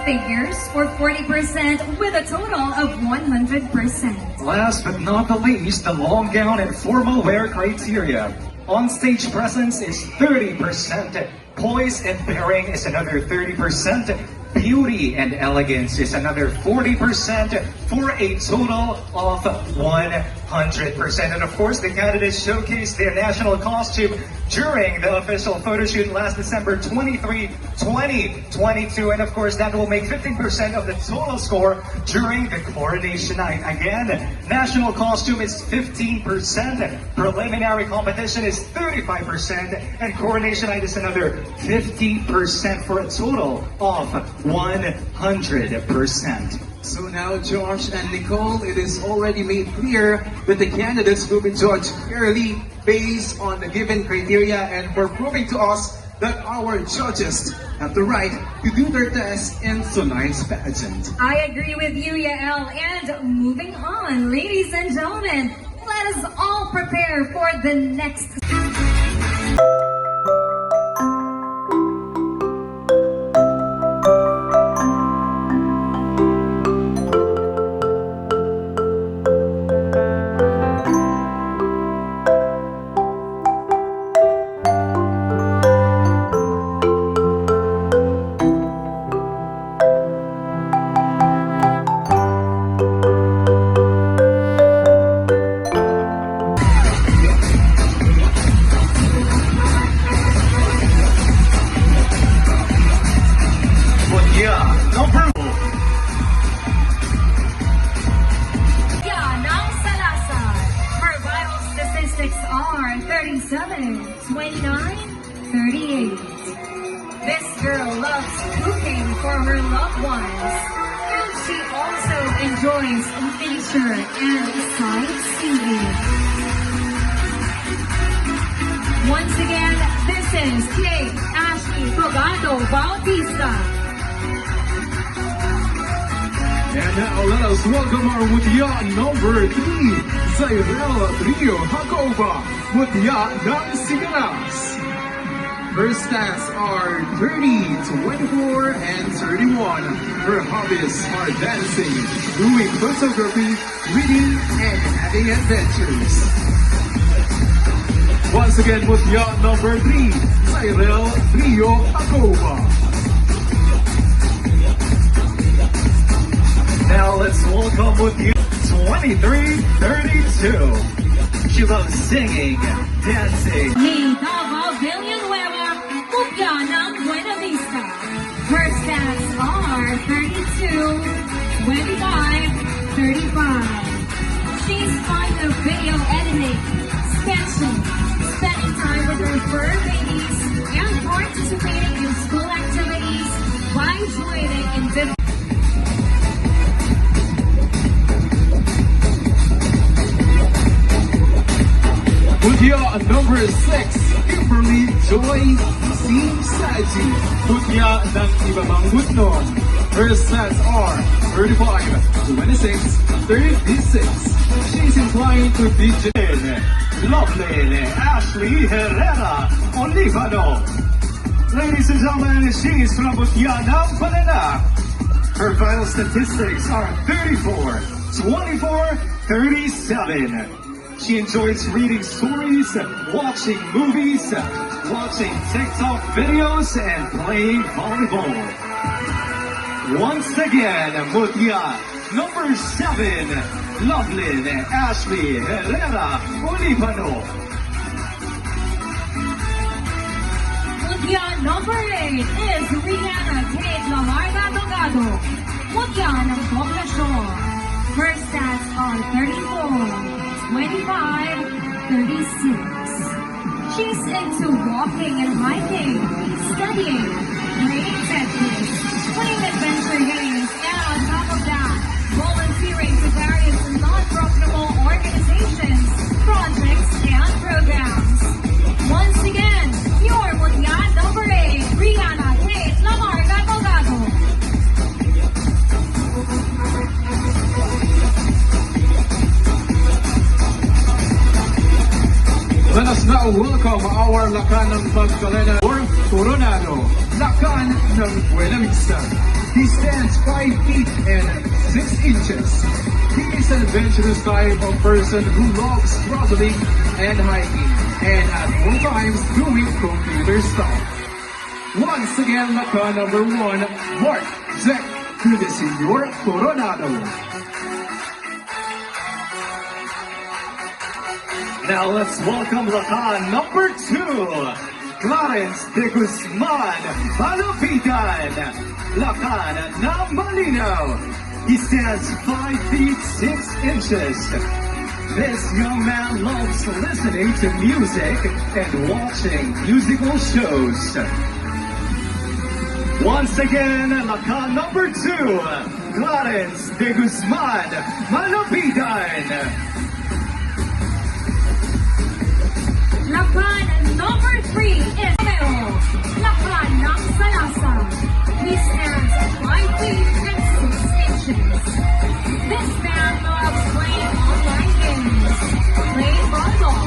figures for 40% with a total of 100%. Last but not the least, the long gown and formal wear criteria. On-stage presence is 30%. Poise and bearing is another 30%. Beauty and elegance is another 40% for a total of 100%. And of course, the candidates showcase their national costume during the official photo shoot last December 23, 2022. And of course, that will make 15% of the total score during the coronation night. Again, national costume is 15%, preliminary competition is 35%, and coronation night is another 50% for a total of 100%. So now, Josh and Nicole, it is already made clear that the candidates will be judged fairly based on the given criteria, and for proving to us that our judges have the right to do their test in tonight's pageant. I agree with you, Yael. And moving on, ladies and gentlemen, let us all prepare for the next. Are 37, 29, 38. This girl loves cooking for her loved ones, and she also enjoys nature and sightseeing. Once again, this is Kate Ashley Bogado Bautista. And now let us welcome our Mutya number 3, Zairel Rio Hakova, Mutya ng Siganas. Her stats are 30, 24, and 31. Her hobbies are dancing, doing photography, reading, and having adventures. Once again, Mutya number 3, Zairel Rio Hakova. Now let's welcome Mutya 2332. She loves singing, dancing. Ni Davao Villanueva, Mutya ng Buena Vista. Her stats are 32, 25, 35. She's fond of video editing, sketching, spending time with her fur babies, and participating in school activities by joining in different. Mutya number 6, Kimberly Joy Sim Saji, Mutya ng Ibabang Butnon. Her stats are 35, 26, 36. She's inclined to be Lovely Ashley Herrera Olivano. Ladies and gentlemen, she's from Mutya ng Banana. Her vital statistics are 34, 24, 37. She enjoys reading stories, watching movies, watching TikTok videos, and playing volleyball. Once again, Mutya number 7, Lovelyn Ashley Herrera Olivano. Mutya number 8 is Rihanna Kate Lamarga Delgado, Mutya ng Poblacion. Her stats are 34. 25, 36. She's into walking and hiking, studying, playing Tetris, playing adventure games, and on top of that, volunteering to various non-profitable organizations, projects, and programs. Once again, your Mutya number 8, Rihanna Kate Lamarga Delgado. Let us now welcome our Lakan&Mutya or Coronado, Lakan ng Buena Vista. He stands 5 feet and 6 inches. He is an adventurous type of person who loves traveling and hiking, and at all times doing computer stuff. Once again, Lakan number 1, Mark Zek to the Senor Coronado. Now let's welcome Lakan number 2, Clarence de Guzman Malapitan. Lakan ng Malinaw. He stands 5 feet 6 inches. This young man loves listening to music and watching musical shows. Once again, Lakan number 2, Clarence de Guzman Malapitan. Lakan number 3 is Lakan ng Salasa. He stands 5 feet and 6 inches. This man loves playing online games, playing volleyball,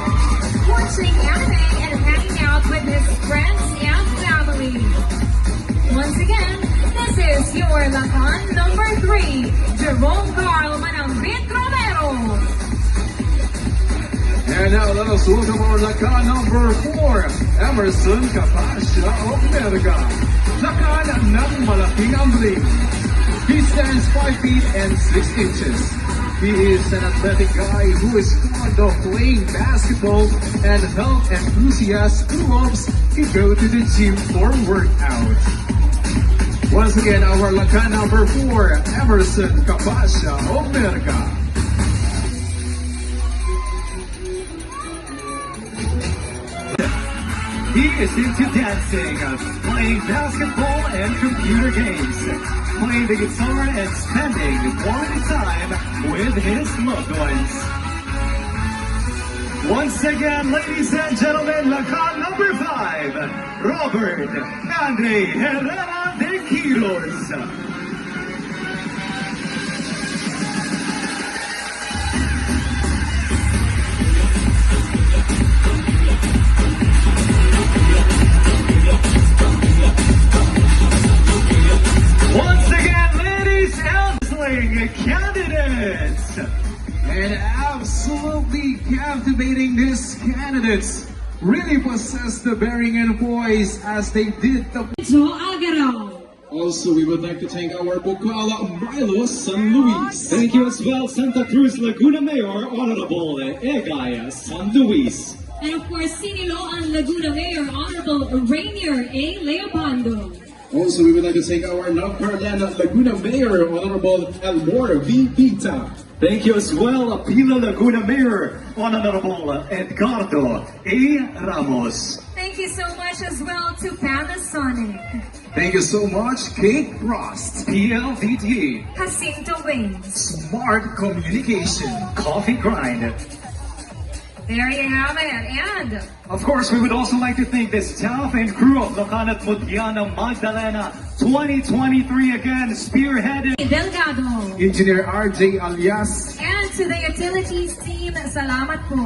watching anime, and hanging out with his friends and family. Once again, this is your Lakan number 3, Jerome Carl Manambit Romero. And now let us welcome our Lakan number 4, Emerson Kapasha of America. Lakan ng Malaking Ambling. He stands 5 feet and 6 inches. He is an athletic guy who is fond of playing basketball and health enthusiast who loves to go to the gym for workout. Once again, our Lakan number 4, Emerson Kapasha of America. He is into dancing, playing basketball and computer games, playing the guitar and spending quality time with his loved ones. Once again, ladies and gentlemen, Lakan number 5, Robert Andre Herrera de Quiros. Once again, ladies and gentlemen, candidates. And absolutely captivating, these candidates really possess the bearing and voice as they did the... Joe Agaro. Also, we would like to thank our Bukala Milo San Luis. Thank you as well, Santa Cruz Laguna Mayor, Honorable Egay San Luis. And of course, Sinilo and Laguna Mayor, Honorable Rainier A. Leopoldo. Also, we would like to thank our Nagparlana Laguna Mayor, Honorable Elmore V. Pita. Thank you as well, Apila Laguna Mayor, Honorable Edgardo A. Ramos. Thank you so much as well to Panasonic, Thank you so much, Kate Frost. PLDT, Jacinto Wings. Smart Communication. Coffee Grind. There you have it. And Of course, we would also like to thank the staff and crew of Lakan&Mutya ng Magdalena 2023 again, spearheaded. Delgado. Engineer RJ Alias. And to the utilities team, salamat po.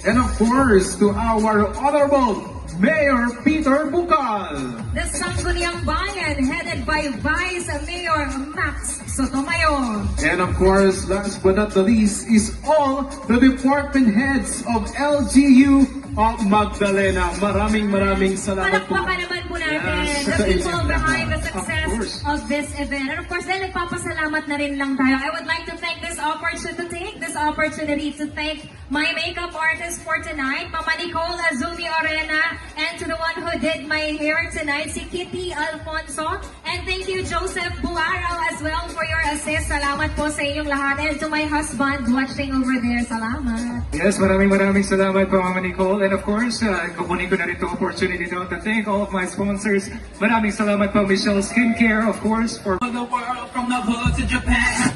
And of course, to our Honorable Mayor Peter Bukal. The Sangguniang Bayan, headed by Vice Mayor Max Sotomayor. And of course, last but not the least, is all the department heads of LGU of Magdalena. Maraming salamat po. Palakpakan naman po natin Yes, the sa people inyo. behind the Of success course. of this event. And of course, dahil nagpapasalamat na rin lang tayo, I would like to take this opportunity to thank my makeup artist for tonight, Mama Nicole Azumi Orena, and to the one who did my hair tonight, si Kitty Alfonso. And thank you, Joseph Buarao, as well for your assist. Salamat po sa inyong lahat. And to my husband watching over there, salamat. Yes, maraming salamat po, Mama Nicole. And of course, kukunin ko na rin itong opportunity to thank all of my sponsors. Maraming salamat po, Michelle Skincare, of course, for the world from the hood to Japan.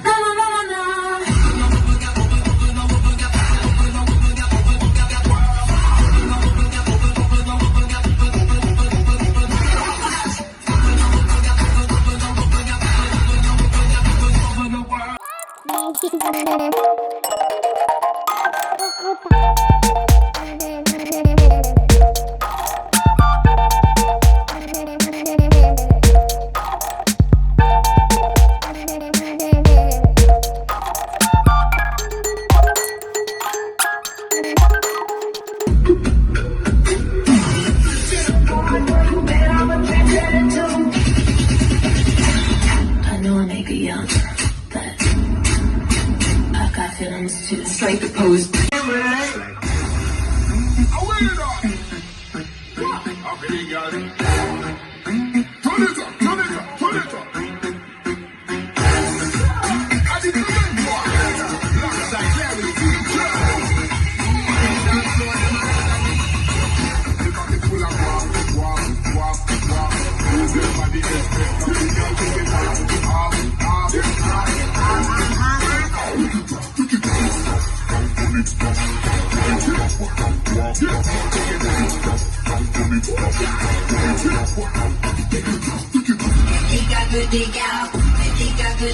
fight the pose.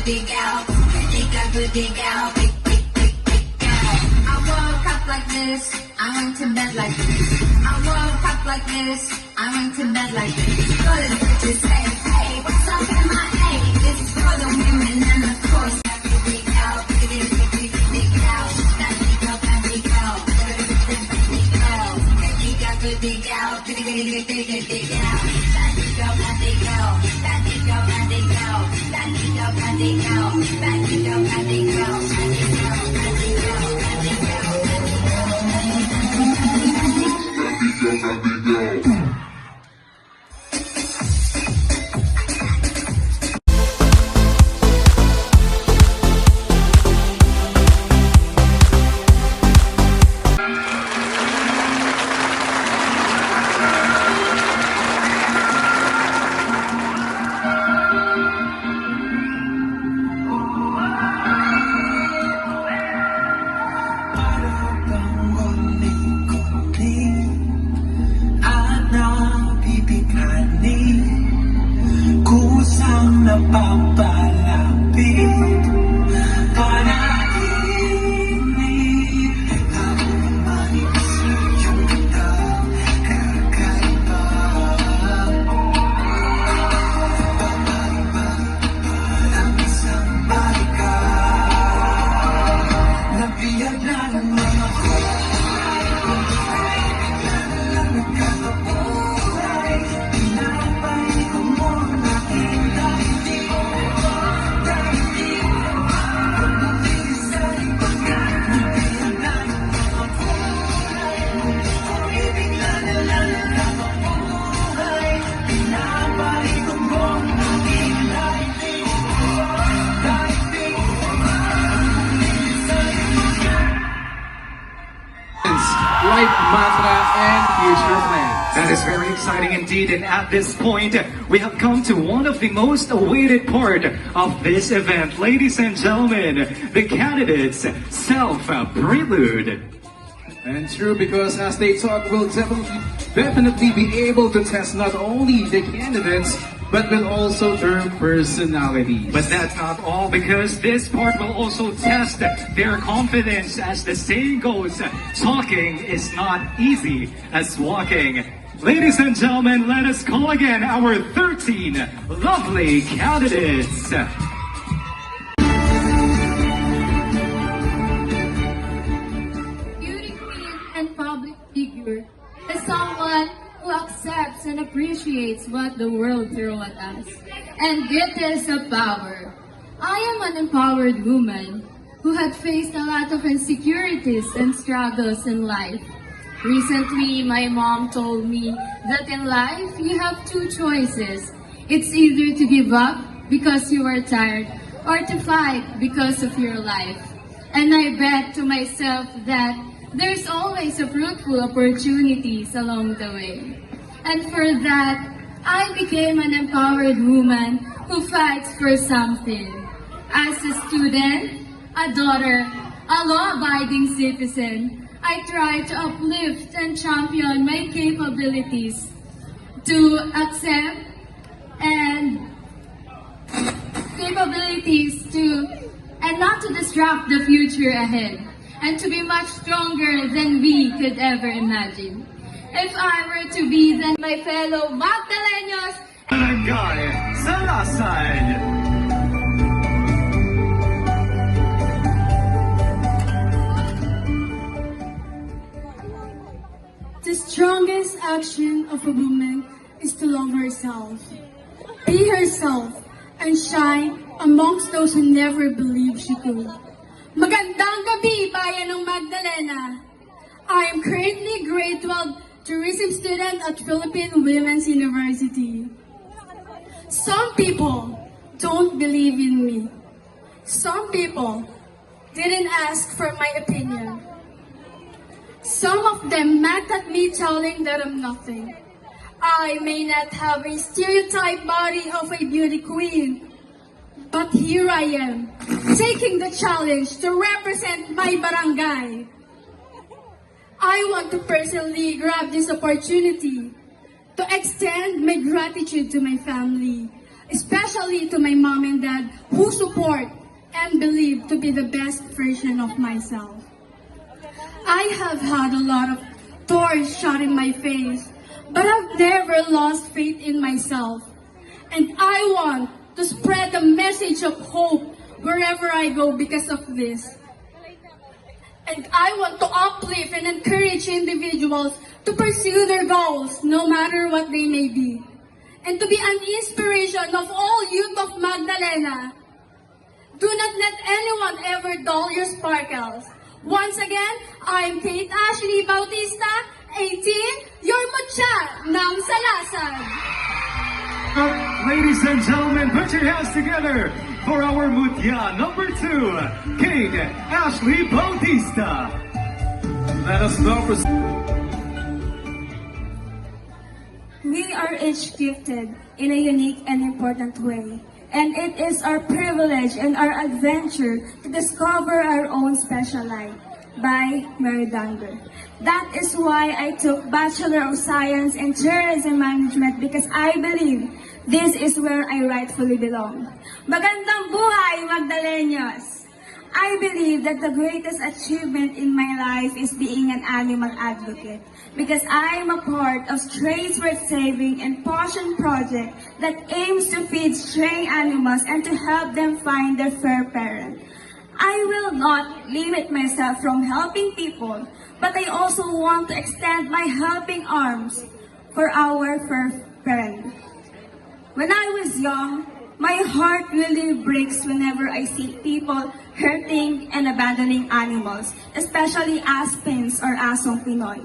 Dig out, dig out, dig out. I woke up like this, I went to bed like this. I woke up like this, I went to bed like this. Go to the bitches, hey, hey, what's up in my hey? This is for the women and of course. Dig out, dig out, that dig out, dig out. Dig out, dig out. Life mantra and future plans. That is very exciting indeed, and at this point, we have come to one of the most awaited part of this event. Ladies and gentlemen, the candidates' self-prelude. And true, because as they talk, we'll definitely be able to test not only the candidates, but will also their personalities. But that's not all, because this part will also test their confidence. As the saying goes, talking is not easy as walking. Ladies and gentlemen, let us call again our 13 lovely candidates. Beauty queen and public figure is someone who accepts and appreciates what the world throws at us. And it is a power. I am an empowered woman who had faced a lot of insecurities and struggles in life. Recently, my mom told me that in life you have two choices. It's either to give up because you are tired or to fight because of your life. And I bet to myself that there's always a fruitful opportunities along the way. And for that, I became an empowered woman who fights for something. As a student, a daughter, a law-abiding citizen, I try to uplift and champion my capabilities to accept and not to disrupt the future ahead, and to be much stronger than we could ever imagine. If I were to be then my fellow Magdalenos, Barangay Salasad. The strongest action of a woman is to love herself, be herself, and shine amongst those who never believed she could. Magandang gabi, Bayan ng Magdalena. I am currently grade 12 tourism student at Philippine Women's University. Some people don't believe in me. Some people didn't ask for my opinion. Some of them mad at me telling that I'm nothing. I may not have a stereotype body of a beauty queen, but here I am, taking the challenge to represent my barangay. I want to personally grab this opportunity to extend my gratitude to my family, especially to my mom and dad who support and believe to be the best version of myself. I have had a lot of doors shut in my face, but I've never lost faith in myself. And I want to spread the message of hope wherever I go because of this. And I want to uplift and encourage individuals to pursue their goals, no matter what they may be. And to be an inspiration of all youth of Magdalena. Do not let anyone ever dull your sparkles. Once again, I'm Kate Ashley Bautista, 18, your Mutya ng Salasan. Ladies and gentlemen, put your hands together for our Mutya number 2, Kate Ashley Bautista. Let us now proceed. We are each gifted in a unique and important way. And it is our privilege and our adventure to discover our own special light by Mary Danger. That is why I took Bachelor of Science in Tourism Management, because I believe this is where I rightfully belong. Magandang buhay, Magdaleños! I believe that the greatest achievement in my life is being an animal advocate, because I am a part of Strays Worth Saving and Passion Project that aims to feed stray animals and to help them find their fur parent. I will not limit myself from helping people, but I also want to extend my helping arms for our fur parent. When I was young, my heart really breaks whenever I see people hurting and abandoning animals, especially aspens or asong Pinoy.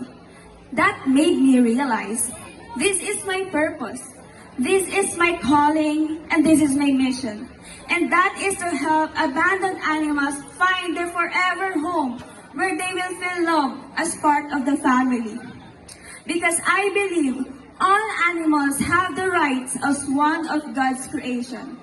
That made me realize this is my purpose, this is my calling, and this is my mission. And that is to help abandoned animals find their forever home where they will feel loved as part of the family. Because I believe all animals have the rights as one of God's creation.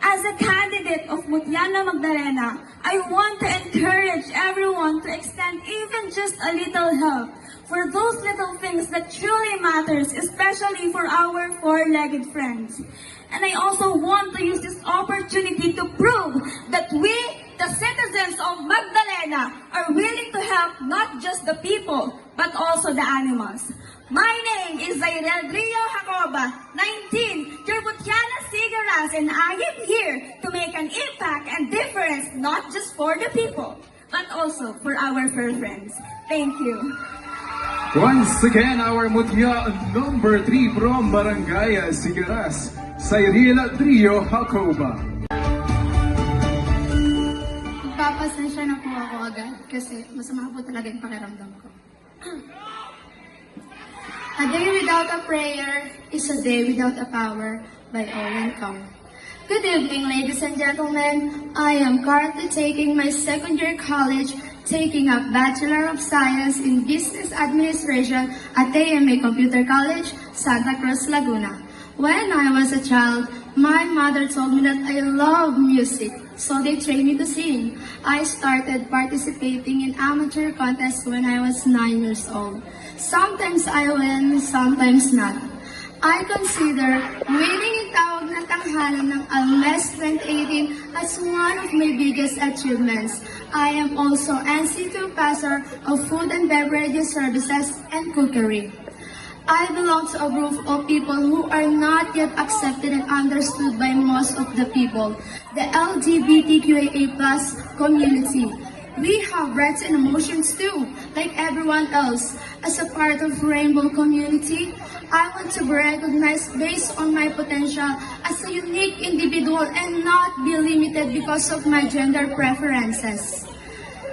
As a candidate of Mutya ng Magdalena, I want to encourage everyone to extend even just a little help for those little things that truly matters, especially for our four-legged friends. And I also want to use this opportunity to prove that we, the citizens of Magdalena, are willing to help not just the people, but also the animals. My name is Zairel Rio Jacoba, 19, your Butyana Sigaras, and I am here to make an impact and difference not just for the people, but also for our fur friends. Thank you. Once again, our Mutya number 3 from Barangay Sigaras, Zairel Rio Jacoba. Magpapasensya na po ako agad kasi masama po talaga yung pakiramdam ko. A day without a prayer is a day without a power by Owen Kong. Good evening, ladies and gentlemen. I am currently taking my second year college, taking up Bachelor of Science in Business Administration at AMA Computer College, Santa Cruz, Laguna. When I was a child, my mother told me that I love music, so they trained me to sing. I started participating in amateur contests when I was 9 years old. Sometimes I win, sometimes not. I consider winning yung tawag na tanghalan ng Almes 2018 as one of my biggest achievements. I am also NC2 passer of Food and Beverage Services and Cookery. I belong to a group of people who are not yet accepted and understood by most of the people, the LGBTQIA+ community. We have rights and emotions too, like everyone else. As a part of Rainbow community, I want to be recognized based on my potential as a unique individual and not be limited because of my gender preferences.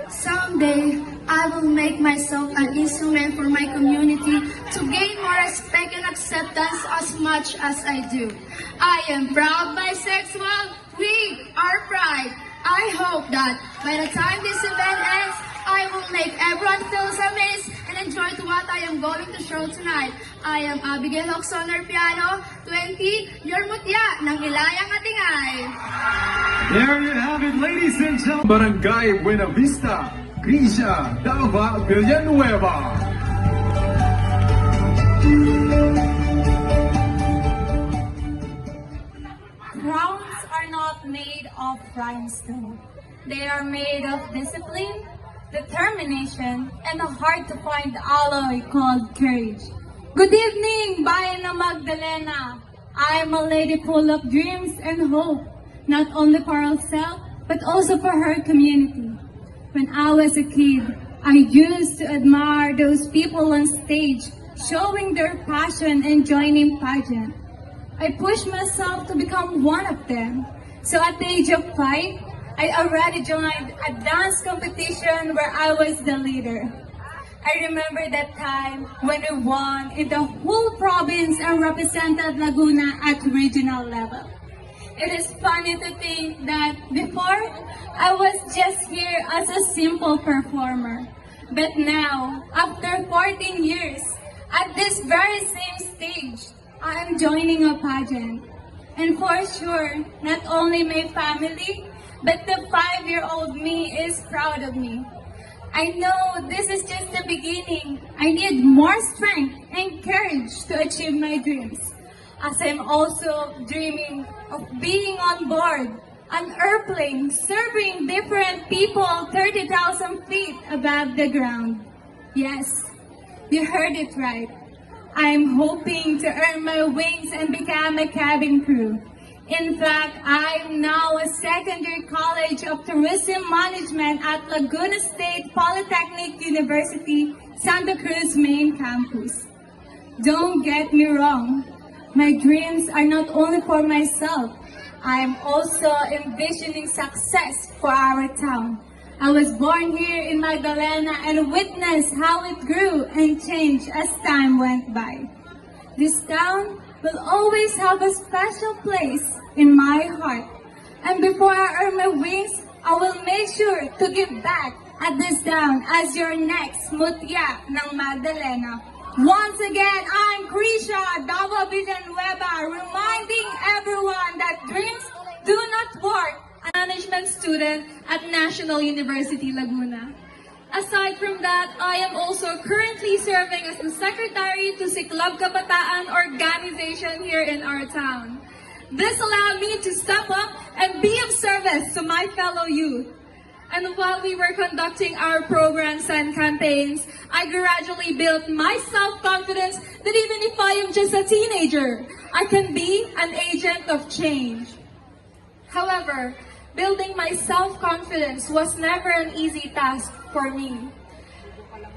Someday, I will make myself an instrument for my community to gain more respect and acceptance as much as I do. I am proud bisexual. We are pride. I hope that by the time this event ends, I will make everyone feel amazed and enjoy to what I am going to show tonight. I am Abigail Oxoner Piano, 20, your mutya ng Ilayang Atingay. There you have it, ladies and gentlemen. Barangay Buena Vista, Grisha, Davao, Villanueva. Crowns are not made of rhinestone. They are made of discipline, determination, and a hard-to-find alloy called courage. Good evening, Bayan ng Magdalena. I am a lady full of dreams and hope, not only for herself, but also for her community. When I was a kid, I used to admire those people on stage, showing their passion and joining pageant. I pushed myself to become one of them. So at the age of 5, I already joined a dance competition where I was the leader. I remember that time when we won in the whole province and represented Laguna at regional level. It is funny to think that before, I was just here as a simple performer. But now, after 14 years, at this very same stage, I am joining a pageant. And for sure, not only my family, but the 5-year-old me is proud of me. I know this is just the beginning. I need more strength and courage to achieve my dreams, as I'm also dreaming of being on board an airplane serving different people 30,000 feet above the ground. Yes, you heard it right. I'm hoping to earn my wings and become a cabin crew. In fact, I'm now a second-year College of Tourism Management at Laguna State Polytechnic University, Santa Cruz main campus. Don't get me wrong, my dreams are not only for myself. I'm also envisioning success for our town. I was born here in Magdalena and witnessed how it grew and changed as time went by. This town will always have a special place in my heart. And before I earn my wings, I will make sure to give back at this town as your next mutya ng Magdalena. Once again, I'm Krisha Davao Villanueva, reminding everyone that dreams do not work. Management student at National University Laguna. Aside from that, I am also currently serving as the secretary to Siklab Kabataan organization here in our town. This allowed me to step up and be of service to my fellow youth. And while we were conducting our programs and campaigns, I gradually built my self-confidence that even if I am just a teenager, I can be an agent of change. However, building my self-confidence was never an easy task for me.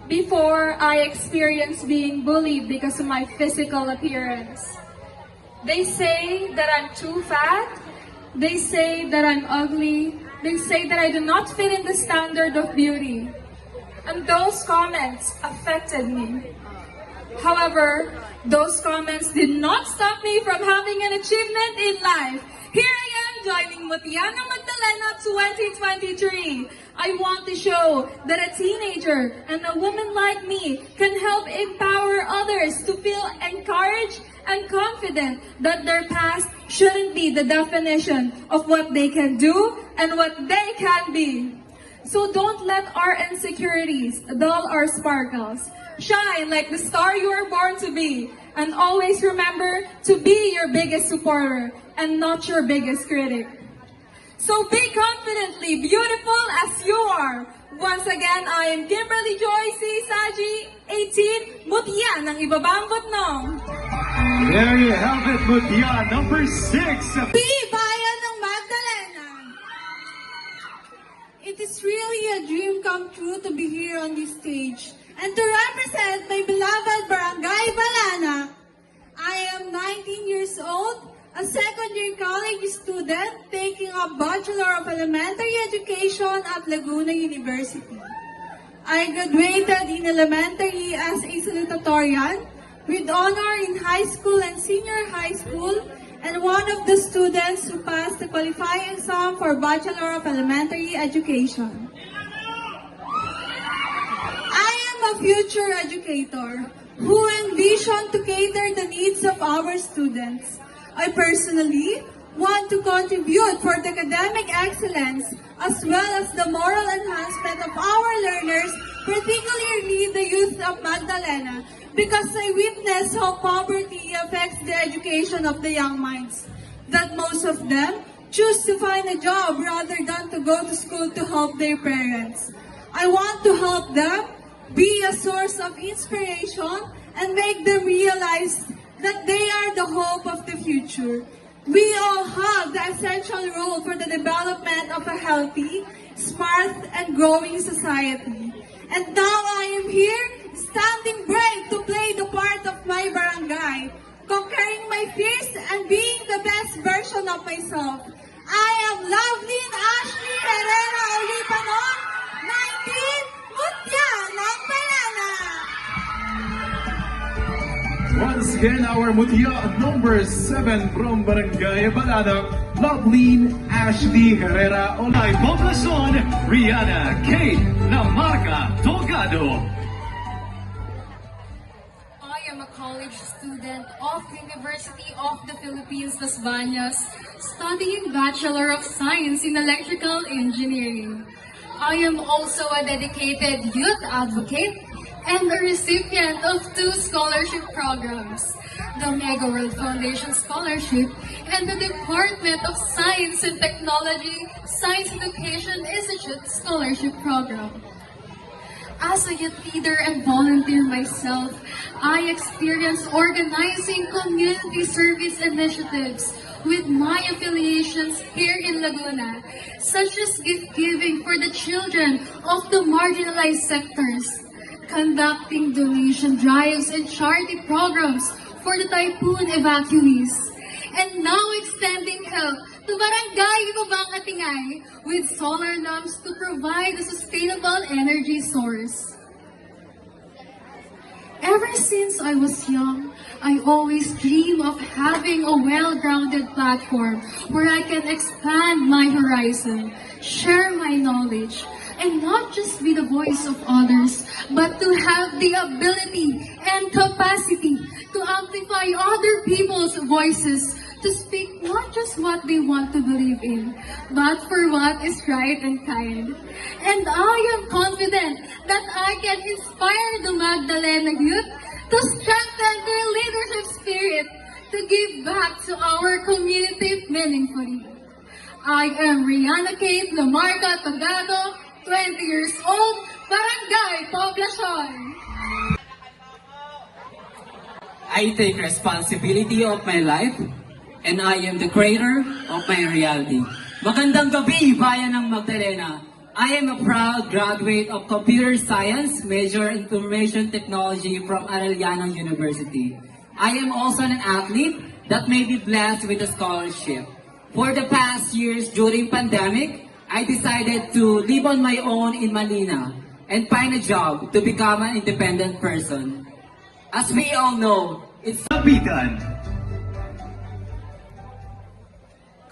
Before, I experienced being bullied because of my physical appearance. They say that I'm too fat. They say that I'm ugly. They say that I do not fit in the standard of beauty. And those comments affected me. However, those comments did not stop me from having an achievement in life. Here I am joining Mutya ng Magdalena 2023. I want to show that a teenager and a woman like me can help empower others to feel encouraged and confident that their past shouldn't be the definition of what they can do and what they can be. So don't let our insecurities dull our sparkles. Shine like the star you were born to be. And always remember to be your biggest supporter and not your biggest critic. So be confidently beautiful as you are. Once again, I am Kimberly Joy C. Saji, 18, Mutya ng Ibabang Butnong. There you have it, Mutya number 6. Bayan ng Magdalena. It is really a dream come true to be here on this stage and to represent my beloved Barangay Balana. I am 19 years old, a second-year college student taking a Bachelor of Elementary Education at Laguna University. I graduated in elementary as a salutatorian with honor in high school and senior high school, and one of the students who passed the qualifying exam for Bachelor of Elementary Education. I am a future educator who envision to cater the needs of our students. I personally want to contribute for the academic excellence as well as the moral enhancement of our learners, particularly the youth of Magdalena, because I witness how poverty affects the education of the young minds, that most of them choose to find a job rather than to go to school to help their parents. I want to help them be a source of inspiration and make them realize that they are the hope of the future. We all have the essential role for the development of a healthy, smart, and growing society. And now I am here, standing brave to play the part of my barangay, conquering my fears and being the best version of myself. I am Lovely Ashley Herrera Olipanon, 19, Mutya ng Balana. Once again, our Mutya number 7 from Barangay Balana, Lovely Ashley Herrera Ay poblasyon, Rihanna Kate Lamarca Togado. I am a college student of University of the Philippines, Las Bañas, studying Bachelor of Science in Electrical Engineering. I am also a dedicated youth advocate and a recipient of 2 scholarship programs, the Mega World Foundation Scholarship and the Department of Science and Technology Science Education Institute Scholarship Program. As a youth leader and volunteer myself, I experience organizing community service initiatives with my affiliations here in Laguna, such as gift giving for the children of the marginalized sectors, conducting donation drives and charity programs for the typhoon evacuees, and now extending help to Barangay Ibabang-Atingay with solar lamps to provide a sustainable energy source. Ever since I was young, I always dream of having a well-grounded platform where I can expand my horizon, share my knowledge, and not just be the voice of others, but to have the ability and capacity to amplify other people's voices, to speak not just what they want to believe in, but for what is right and kind. And I am confident that I can inspire the Magdalena youth to strengthen their leadership spirit, to give back to our community meaningfully. I am Rihanna Kate Lamarca Togado, 20 years old, Barangay Poblacion. I take responsibility of my life and I am the creator of my reality. Magandang gabi, Bayan ng Magdalena. I am a proud graduate of Computer Science, major in Information Technology from Arellano University. I am also an athlete that may be blessed with a scholarship. For the past years during pandemic, I decided to live on my own in Manila and find a job to become an independent person. As we all know, it's Kapitan.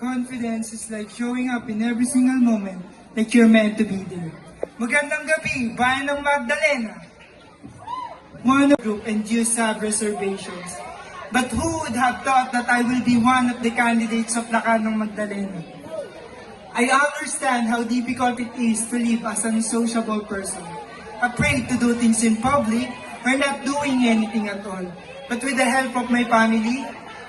Confidence is like showing up in every single moment that you're meant to be there. Magandang gabi, Bayan ng Magdalena. One of the group and just have reservations. But who would have thought that I will be one of the candidates of Lakan& Magdalena? I understand how difficult it is to live as an unsociable person, afraid to do things in public or not doing anything at all. But with the help of my family,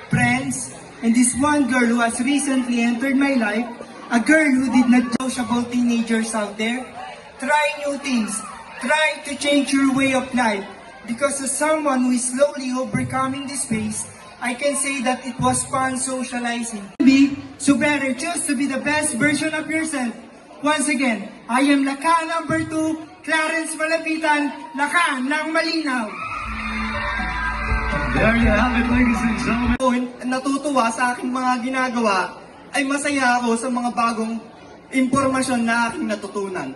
friends, and this one girl who has recently entered my life, a girl who did not sociable teenagers out there, try new things, try to change your way of life. Because as someone who is slowly overcoming this phase, I can say that it was fun socializing. So better choose to be the best version of yourself. Once again, I am Lakan number 2, Clarence Malapitan, Lakan ng Malinaw. There you have it, ladies and gentlemen. Natutuwa sa aking mga ginagawa ay masaya ako sa mga bagong impormasyon na aking natutunan.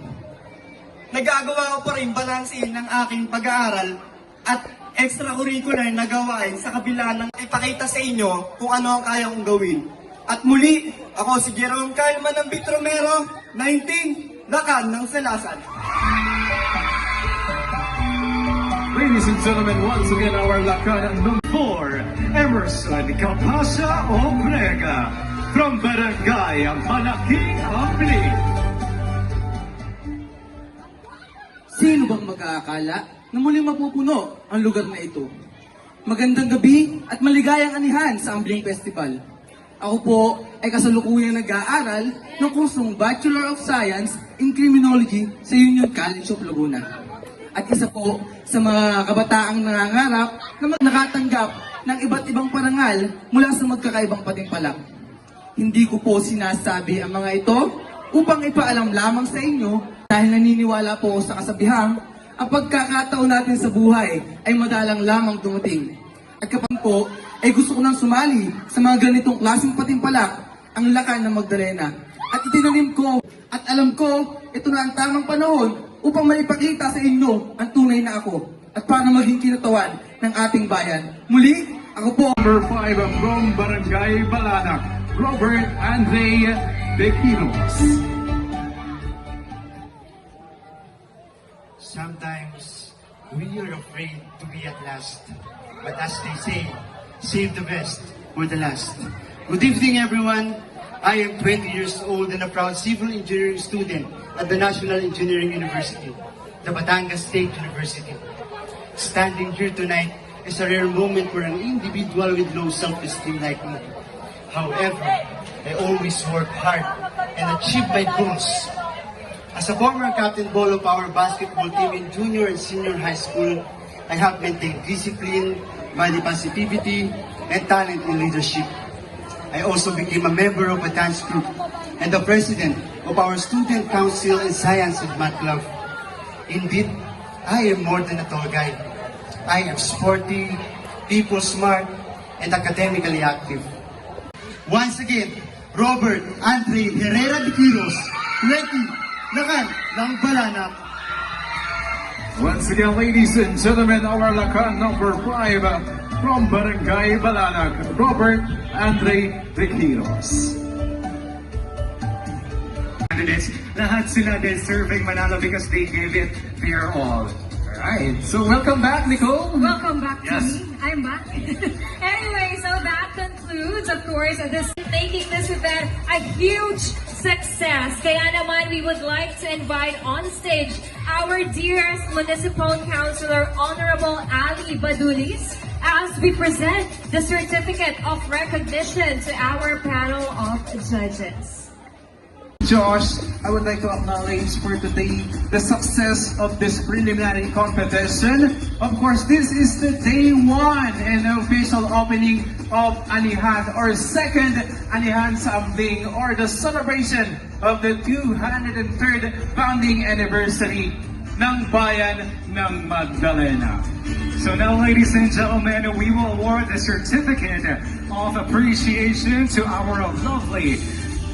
Nagagawa ko pa rin balansin ng aking pag-aaral at extracurricular na gawain sa kabila ng ipakita sa inyo kung ano ang kaya kong gawin. At muli, ako si Jerome Calma ng Bitromero, 19, Lakan ng Salasan. Ladies and gentlemen, once again, our Lakan number 4, Emerson Capasa Obrega from Barangay Malaking Ambling. Sino bang mag-aakala na muling mapupuno ang lugar na ito? Magandang gabi at maligayang anihan sa Ambling Festival. Ako po ay kasalukuyang nag-aaral ng kursong Bachelor of Science in Criminology sa Union College of Laguna. At isa po sa mga kabataang nangangarap na nakatanggap ng iba't ibang parangal mula sa magkakaibang patimpalak. Hindi ko po sinasabi ang mga ito upang ipaalam lamang sa inyo dahil naniniwala po sa kasabihang ang pagkakataon natin sa buhay ay madalang lamang dumating. At kapag po ay gusto ko nang sumali sa mga ganitong klaseng patimpalak ang Lakan ng Magdalena. At itinanim ko at alam ko ito na ang tamang panahon upang maipakita sa inyo ang tunay na ako at para maging kinatawan ng ating bayan. Muli, ako po number 5 from Barangay Balanak, Robert Andre Bequinos. Sometimes we are afraid to be at last. But as they say, save the best for the last. Good evening, everyone. I am 20 years old and a proud civil engineering student at the National Engineering University, the Batangas State University. Standing here tonight is a rare moment for an individual with low self-esteem like me. However, I always work hard and achieve my goals. As a former captain ball of our basketball team in junior and senior high school, I have maintained discipline, body positivity, and talent in leadership. I also became a member of a dance group and the president of our student council in science and math club. Indeed, I am more than a tall guy. I am sporty, people smart, and academically active. Once again, Robert Andre Herrera de Quiros, Ready, Lakan ng Balanak. Once again, ladies and gentlemen, our Lakan number 5 from Barangay Balanak, Robert Andre Bequinos. Candidates, lahat sila deserving manalo because they gave it their all. Alright, so welcome back, Nicole. Welcome back to Yes. me. I'm back. Anyway, so that concludes, of course, this making this event a huge success. Kaya naman, we would like to invite on stage our dearest Municipal Councilor, Honorable Ali Badulis, as we present the certificate of recognition to our panel of judges. Josh, I would like to acknowledge for today the success of this preliminary competition. Of course, this is the day 1 and the official opening of Anihan, or second Anihan sa Ambling, or the celebration of the 203rd founding anniversary ng Bayan ng Magdalena. So now, ladies and gentlemen, we will award the certificate of appreciation to our lovely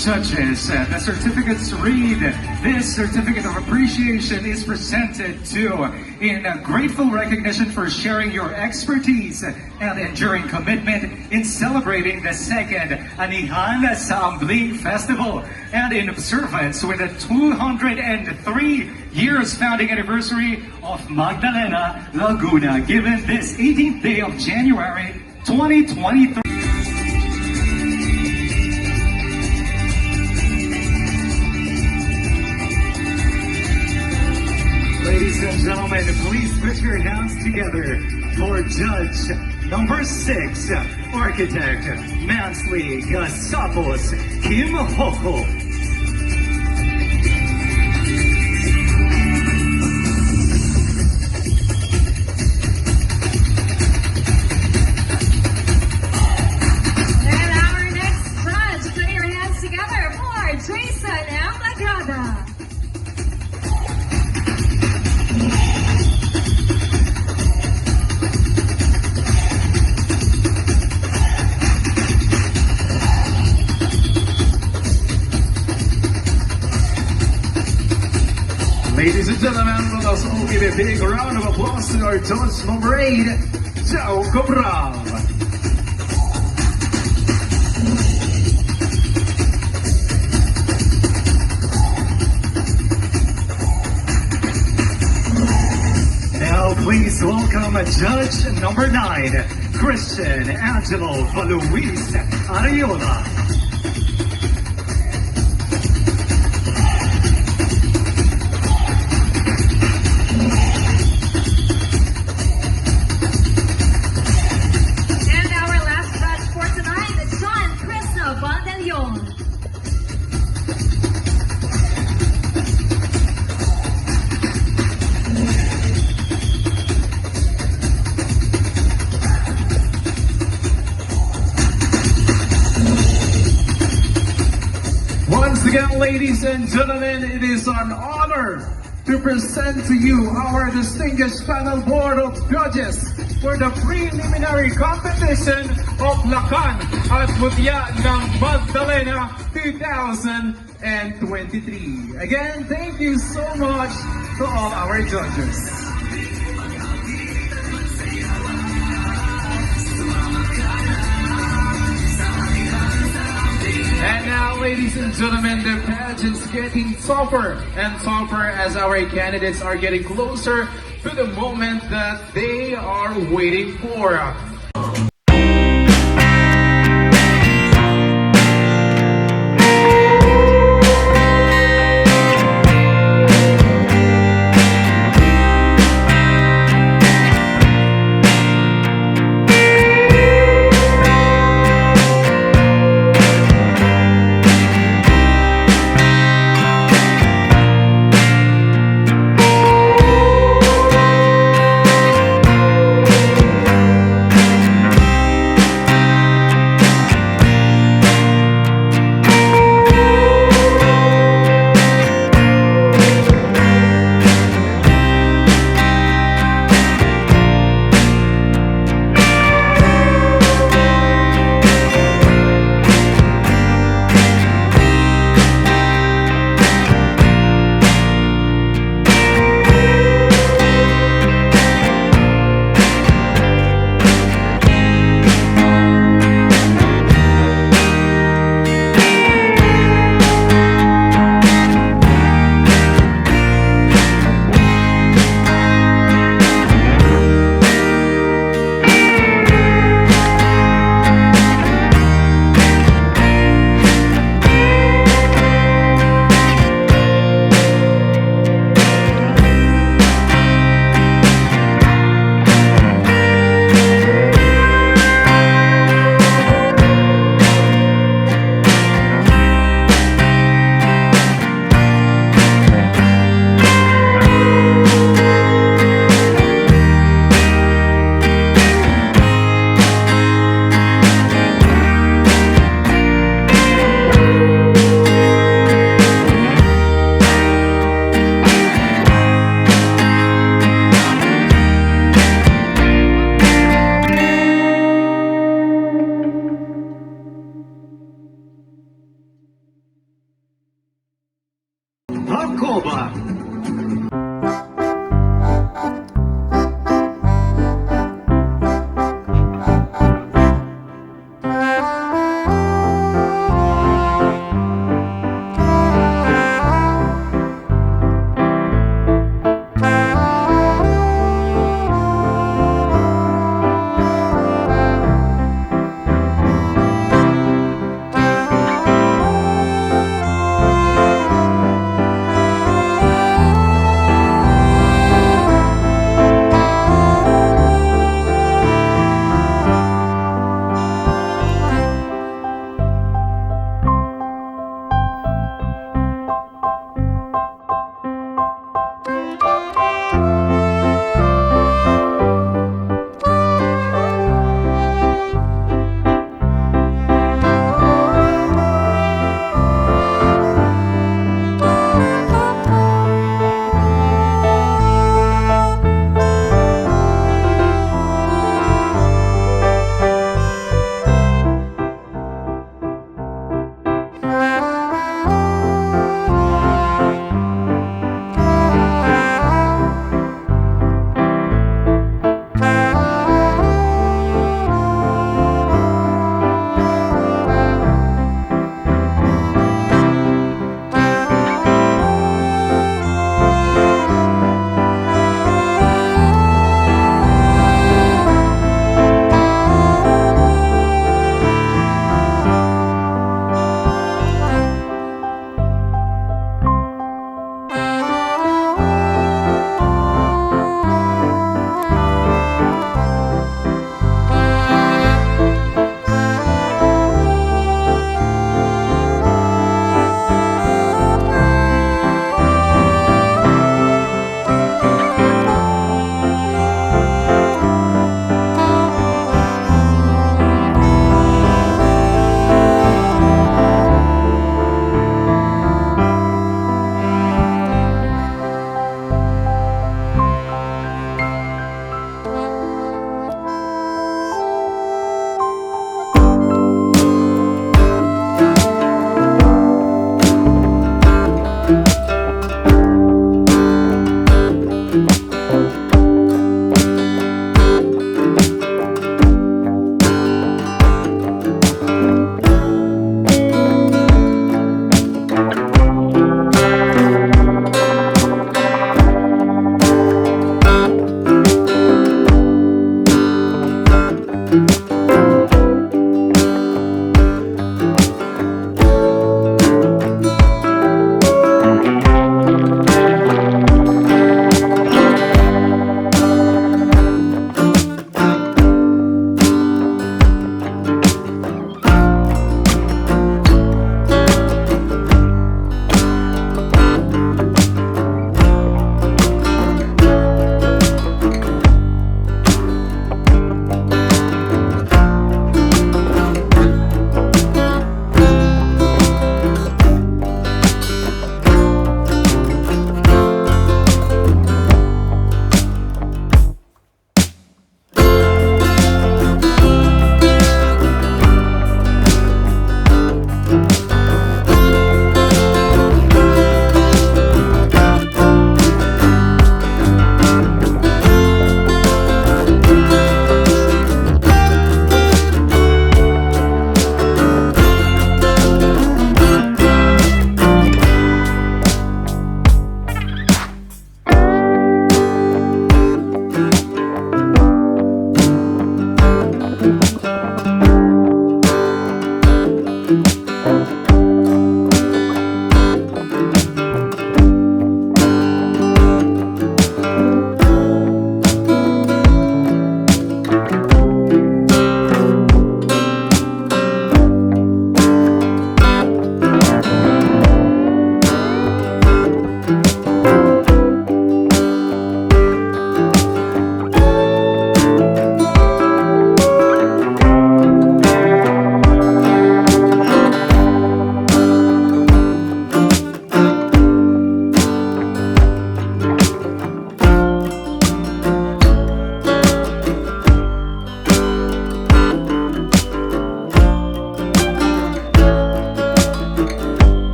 judges. The certificates read, this certificate of appreciation is presented to in grateful recognition for sharing your expertise and enduring commitment in celebrating the second Anihan sa Ambling Festival and in observance with the 203 years founding anniversary of Magdalena, Laguna, given this 18th day of January 2023. Ladies and gentlemen, please put your hands together for Judge number 6, Architect Mansley Gasapos Kim Hoko. And our next judge, put your hands together for Tracy ng Agrada. Ladies and gentlemen, let us all give a big round of applause to our judge number 8, Joe Cabral. Now please welcome judge number 9, Christian Angelo Valuis Ariola. And our last judge for tonight is John Krishna Bandelion. Once again, ladies and gentlemen, it is an honor to present to you our distinguished panel board of judges for the preliminary competition of Lakan&Mutya ng Magdalena 2023. Again, thank you so much to all our judges. And now, ladies and gentlemen, the pageant's getting tougher and tougher as our candidates are getting closer to the moment that they are waiting for. Hakoba.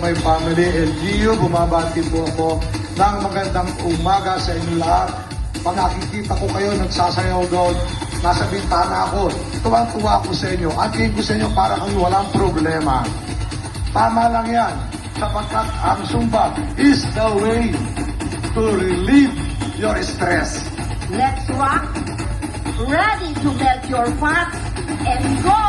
my family. LGU, bumabati po ako ng magandang umaga sa inyo lahat. Pag nakikita ko kayo, nagsasayaw doon, nasa bintana ako, tuwang-tuwa ako sa inyo. At ko sa inyo para kami walang problema. Tama lang yan, sapagkat ang Zumba is the way to relieve your stress. Let's rock. Ready to melt your fat and go!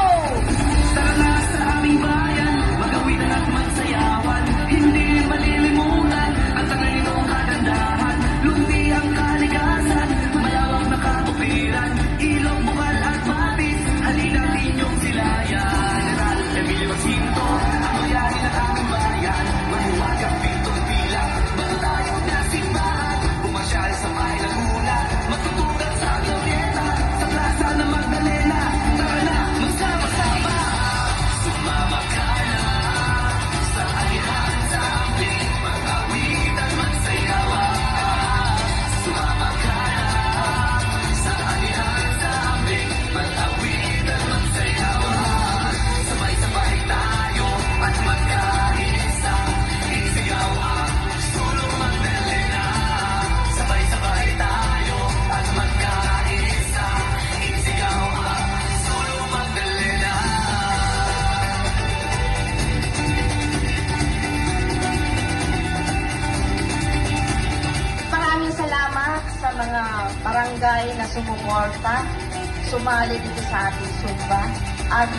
Tara na sa aming bayan, magawin at magsayawan. Hindi malilimutan ang Tangalinong kagandahan. Lundi ang kalikasan, malawak na kabukiran. Ilong, bukal at mapis, halina ninyong silayan. General Emilio Jacinto, ang mayari ng aming bayan. Mahuwag ang pintong pila, bago tayo na simbahan. Pumasyal sa may Laguna, magtutugan sa Glorieta, sa Plaza ng Magdalena. Tara na, magsama-sama. Sumama ka na sa Anihan, sa Ambling, mag-awit at magsayawa. Sumama ka na sa Anihan, sa Ambling, mag-awit at magsayawa. Sabay-sabay tayo at magkaisa, isigaw ang sulong Magdalena. Sabay-sabay tayo at magkaisa, isigaw ang sulong Magdalena. Maraming salamat sa mga barangay na sumuporta, sumali dito sa ating Zumba. At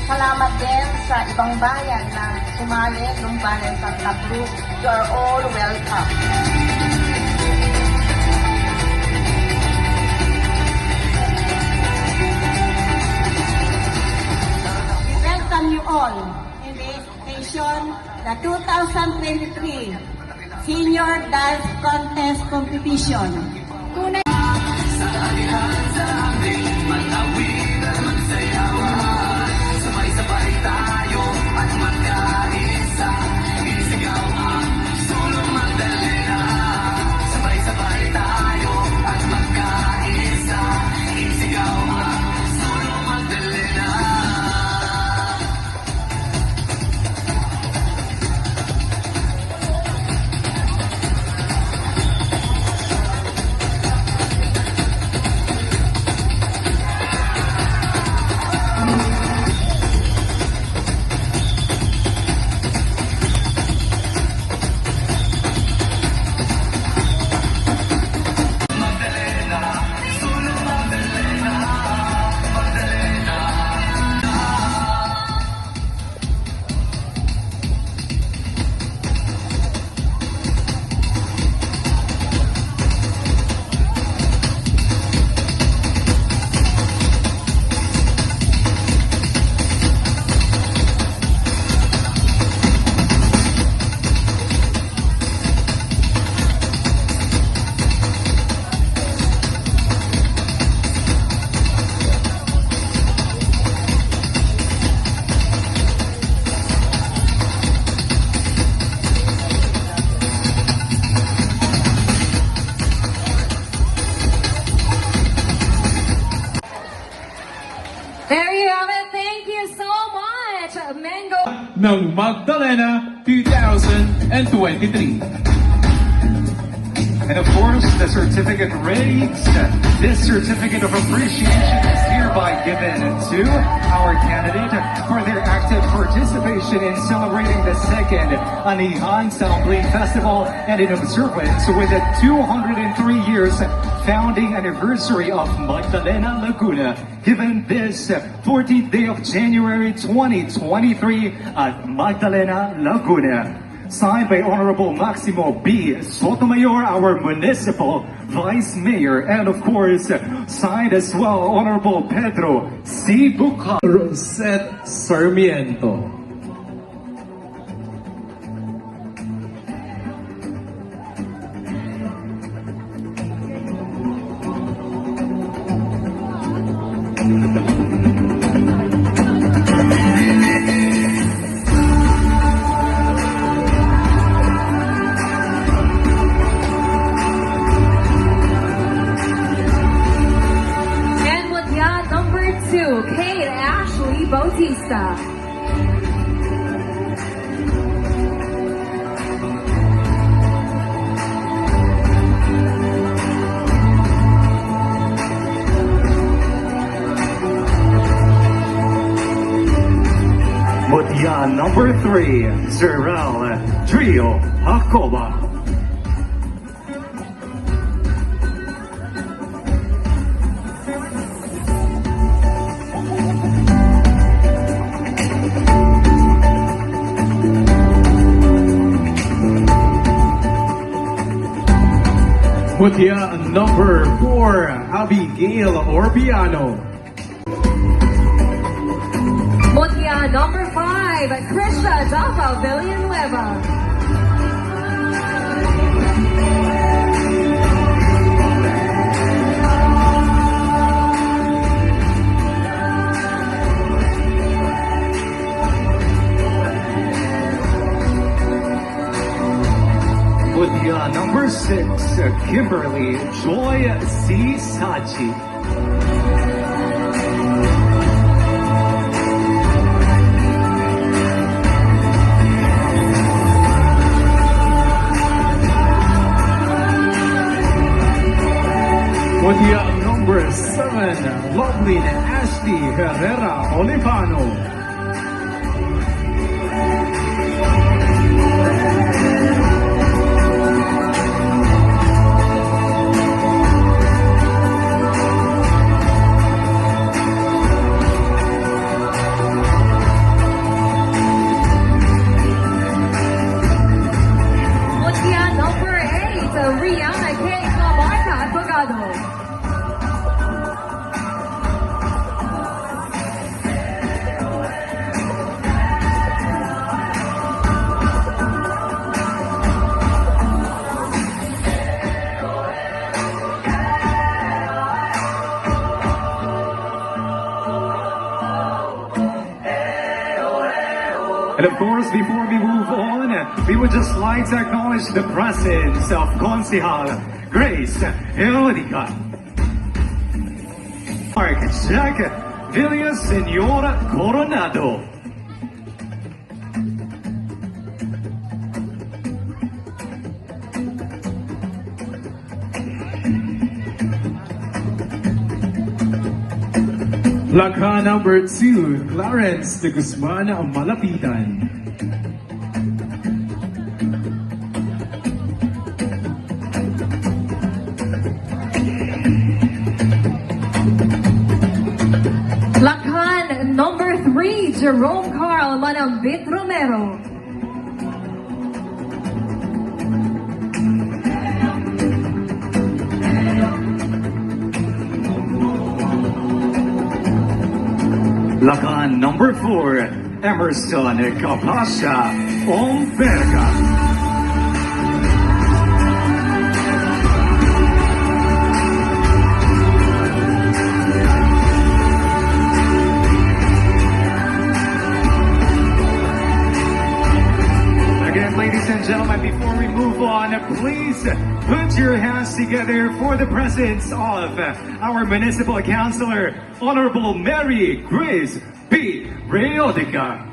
salamat din sa ibang bayan na sumali ng Bayan Santa Cruz. You are all welcome. Welcome you all in the occasion, the 2023 Senior Dance Contest Competition. Tunay Sa Anihan, sa Ambling, mag-awit at magsayawa. Sabay-sabay tayo at magkaisa, isigaw ang sulong Magdalena. Sabay-sabay tayo at magkaisa, isigaw ang sulong Magdalena. There you have it. Thank you so much, Mango. ng Magdalena 2023. And of course, the certificate reads, this certificate of appreciation is hereby given to our candidate for their active participation in celebrating the second Anihan Ambling Festival and in observance with the 203 years founding anniversary of Magdalena Laguna, given this 14th day of January 2023 at Magdalena Laguna. Signed by Honorable Maximo B. Sotomayor, our Municipal Vice Mayor, and of course, signed as well Honorable Pedro C. Buca. Rosette Sarmiento. Bautista. Mutya number 3, Zerel Trio Hakoba. Mutya number 4, Abigail Orbiano. Mutya number 5, Krisha Dava Villanueva. Mutya number 6, Kimberly Joy C. Sachi. Mutya number 7, Loveline Ashley Herrera Olivano. Mutya number 8, Rihanna K. Lamarca Pagado. And of course, before we move on, we would just like to acknowledge the presence of Concejal Grace Eodica. Mark Jack Villaseñor Coronado. Lakan number 2, Clarence de Guzman Malapitan. Lakan number 3, Jerome Carl Manambit Romero. Lakan number 4, Emerson Capasha Omberga. Again, ladies and gentlemen, before we move on, please put your hands together for the presence of our Municipal Councilor, Honorable Mary Grace B. Reodica.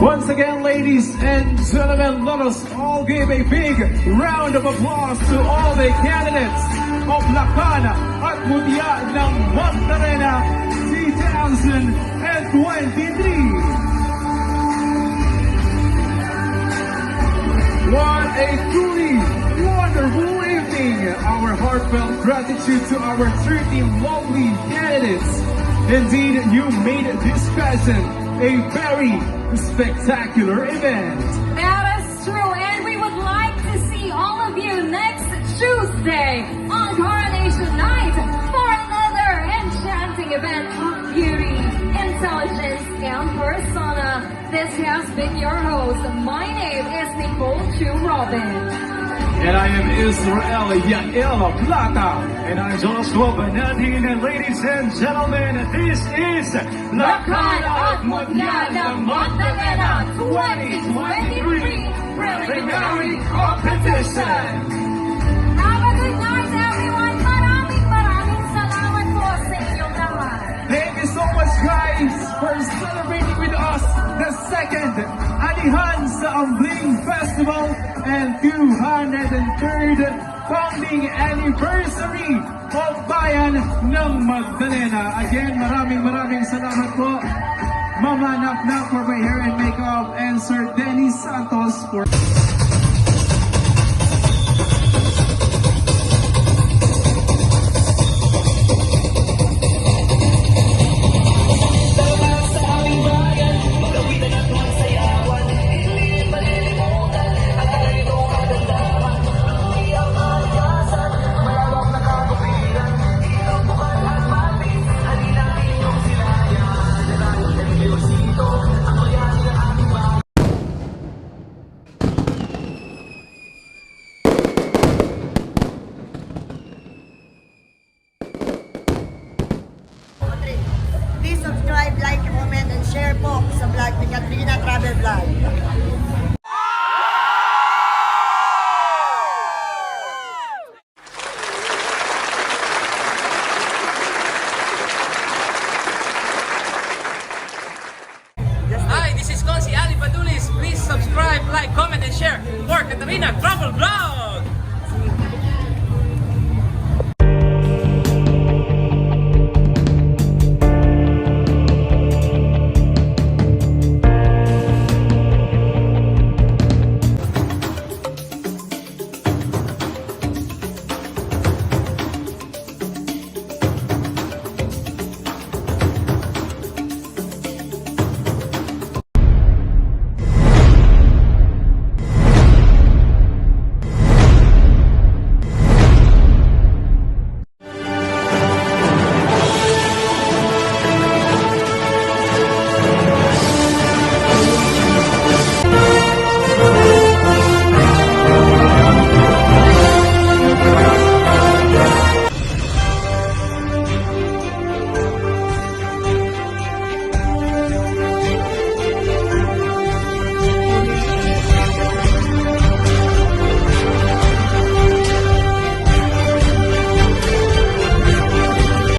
Once again, ladies and gentlemen, let us all give a big round of applause to all the candidates of Lakan at Mutya ng Magdalena 2023. What a truly wonderful evening! Our heartfelt gratitude to our 13 lovely candidates. Indeed, you made this pageant a very spectacular event. That is true, and we would like to see all of you next Tuesday on Coronation Night for another enchanting event of beauty, intelligence, and persona. This has been your host. My name is Nicole Chu Robin. And I am Israel Yael Plata. And I'm Joshua Banatin, and ladies and gentlemen, this is Lakan&Mutya ng Magdalena 2023 Preliminary Competition. Have a good night, everyone. Maraming salamat po sa inyong lahat. Thank you so much, guys, for celebrating with us the second Anihan sa Ambling Festival and 203rd founding anniversary of Bayan ng Magdalena. Again, maraming salamat po, Mama Naknak for my hair and makeup, and Sir Dennis Santos for... Please subscribe, like, comment, and share po sa vlog ni KATHY-RINA Travel Vlog. Hi, this is Consi Ali Padulis. Please subscribe, like, comment, and share for KATHY-RINA Travel Vlog.